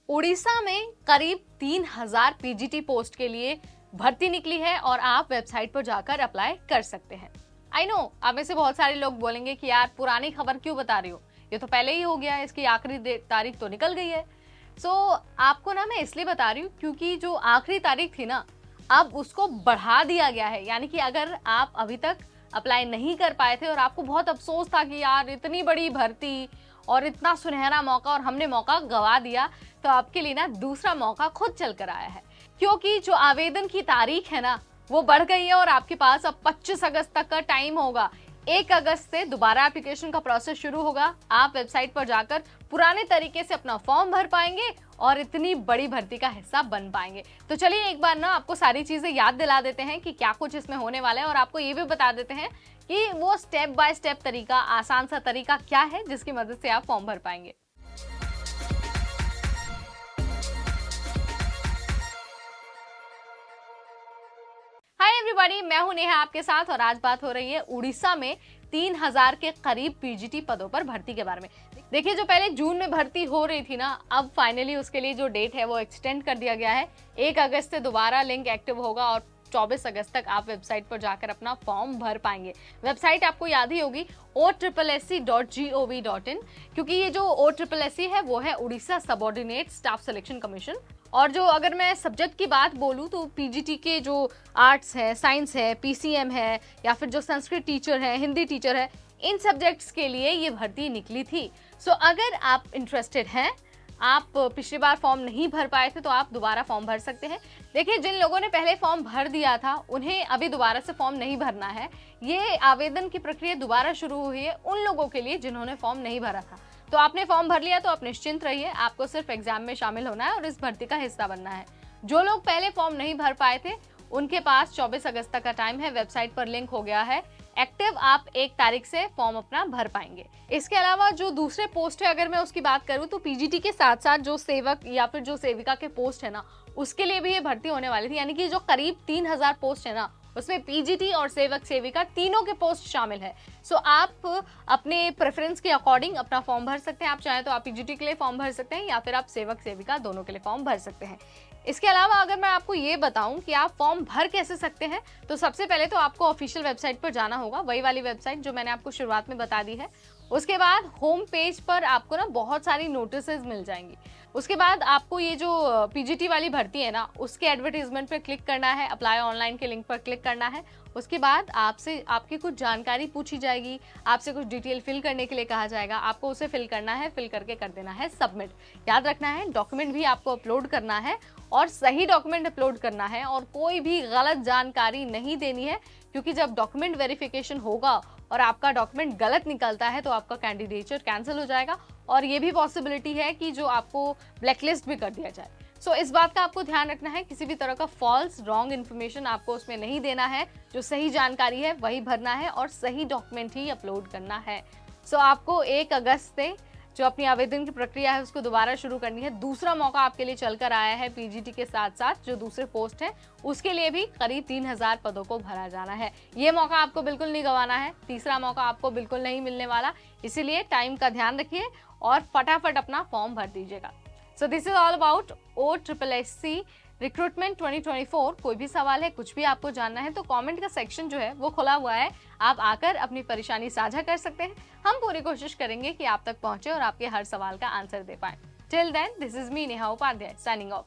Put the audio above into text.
उड़ीसा में करीब 3000 PGT post के लिए भर्ती निकली है और आप वेबसाइट पर जाकर अप्लाई कर सकते हैं। आई नो, आप में से बहुत सारे लोग बोलेंगे कि यार पुरानी खबर क्यों बता रही हो, ये तो पहले ही हो गया है, इसकी आखिरी तारीख तो निकल गई है। आपको ना मैं इसलिए बता रही हूँ क्योंकि जो आखिरी तारीख थी ना, अब उसको बढ़ा दिया गया है। यानी कि अगर आप अभी तक अप्लाई नहीं कर पाए थे और आपको बहुत अफसोस था कि यार इतनी बड़ी भर्ती और इतना सुनहरा मौका और हमने मौका गवा दिया, तो आपके लिए ना दूसरा मौका खुद चल कर आया है। क्योंकि जो आवेदन की तारीख है ना, वो बढ़ गई है और आपके पास अब 25 अगस्त तक का टाइम होगा। 1 अगस्त से दोबारा एप्लीकेशन का प्रोसेस शुरू होगा। आप वेबसाइट पर जाकर पुराने तरीके से अपना फॉर्म भर पाएंगे और इतनी बड़ी भर्ती का हिस्सा बन पाएंगे। तो चलिए एक बार ना आपको सारी चीजें याद दिला देते हैं कि क्या कुछ इसमें होने वाला है, और आपको ये भी बता देते हैं कि वो स्टेप बाय स्टेप तरीका, आसान सा तरीका क्या है जिसकी मदद से आप फॉर्म भर पाएंगे। हाय एवरीबॉडी, मैं हूं नेहा आपके साथ और आज बात हो रही है उड़ीसा में 3000 के करीब पीजीटी पदों पर भर्ती के बारे में। देखिए, जो पहले जून में भर्ती हो रही थी ना, अब फाइनली उसके लिए जो डेट है वो एक्सटेंड कर दिया गया है। 1 अगस्त से दोबारा लिंक एक्टिव होगा और 24 अगस्त तक आप वेबसाइट पर जाकर अपना फॉर्म भर पाएंगे। वेबसाइट आपको याद ही होगी, OSSC.gov.in, क्योंकि ये जो OSSC है वो है Orissa subordinate staff selection commission. और जो अगर मैं सब्जेक्ट की बात बोलूँ तो पीजीटी के जो आर्ट्स है, साइंस है, पीसीएम है, या फिर जो संस्कृत टीचर है, हिंदी टीचर है, इन सब्जेक्ट्स के लिए ये भर्ती निकली थी। अगर आप इंटरेस्टेड हैं, आप पिछली बार फॉर्म नहीं भर पाए थे, तो आप दोबारा फॉर्म भर सकते हैं। देखिए, जिन लोगों ने पहले फॉर्म भर दिया था उन्हें अभी दोबारा से फॉर्म नहीं भरना है। ये आवेदन की प्रक्रिया दोबारा शुरू हुई है उन लोगों के लिए जिन्होंने फॉर्म नहीं भरा था। तो आपने फॉर्म भर लिया तो आप निश्चिंत रहिए, आपको सिर्फ एग्जाम में शामिल होना है और इस भर्ती का हिस्सा बनना है। जो लोग पहले फॉर्म नहीं भर पाए थे उनके पास 24 अगस्त तक का टाइम है। वेबसाइट पर लिंक हो गया है एक्टिव, आप 1 तारीख से फॉर्म अपना भर पाएंगे। इसके अलावा जो दूसरे पोस्ट है, अगर मैं उसकी बात करूं तो पीजीटी के साथ साथ जो सेवक या फिर जो सेविका के पोस्ट है ना, उसके लिए भी ये भर्ती होने वाली थी। यानी कि जो करीब 3000 पोस्ट है ना, उसमें पीजीटी और सेवक सेविका तीनों के पोस्ट शामिल है। आप अपने प्रेफरेंस के अकॉर्डिंग अपना फॉर्म भर सकते हैं। आप चाहें तो आप पीजीटी के लिए फॉर्म भर सकते हैं या फिर आप सेवक सेविका दोनों के लिए फॉर्म भर सकते हैं। इसके अलावा अगर मैं आपको ये बताऊं कि आप फॉर्म भर कैसे सकते हैं, तो सबसे पहले तो आपको ऑफिशियल वेबसाइट पर जाना होगा, वही वाली वेबसाइट जो मैंने आपको शुरुआत में बता दी है। उसके बाद होम पेज पर आपको ना बहुत सारी नोटिसेस मिल जाएंगी। उसके बाद आपको ये जो पीजीटी वाली भर्ती है ना, उसके एडवर्टीजमेंट पर क्लिक करना है, अप्लाई ऑनलाइन के लिंक पर क्लिक करना है। उसके बाद आपसे आपकी कुछ जानकारी पूछी जाएगी, आपसे कुछ डिटेल फिल करने के लिए कहा जाएगा, आपको उसे फिल करना है, फिल करके कर देना है सबमिट। याद रखना है, डॉक्यूमेंट भी आपको अपलोड करना है और सही डॉक्यूमेंट अपलोड करना है और कोई भी गलत जानकारी नहीं देनी है, क्योंकि जब डॉक्यूमेंट वेरिफिकेशन होगा और आपका डॉक्यूमेंट गलत निकलता है तो आपका कैंडिडेचर कैंसिल हो जाएगा और ये भी पॉसिबिलिटी है कि जो आपको ब्लैकलिस्ट भी कर दिया जाए। इस बात का आपको ध्यान रखना है, किसी भी तरह का फॉल्स रॉन्ग इन्फॉर्मेशन आपको उसमें नहीं देना है। जो सही जानकारी है वही भरना है और सही डॉक्यूमेंट ही अपलोड करना है। आपको 1 अगस्त से जो अपनी आवेदन की प्रक्रिया है उसको दोबारा शुरू करनी है। दूसरा मौका आपके लिए चलकर आया है पीजीटी के साथ साथ जो दूसरे पोस्ट है उसके लिए भी करीब 3000 पदों को भरा जाना है। ये मौका आपको बिल्कुल नहीं गंवाना है, तीसरा मौका आपको बिल्कुल नहीं मिलने वाला। इसीलिए टाइम का ध्यान रखिए और फटाफट अपना फॉर्म भर दीजिएगा। This is all about OSSC recruitment 2024। कोई भी सवाल है, कुछ भी आपको जानना है, तो कमेंट का सेक्शन जो है वो खुला हुआ है, आप आकर अपनी परेशानी साझा कर सकते हैं। हम पूरी कोशिश करेंगे कि आप तक पहुंचे और आपके हर सवाल का आंसर दे पाएं। Till then, this is me Neha Upadhyay signing of.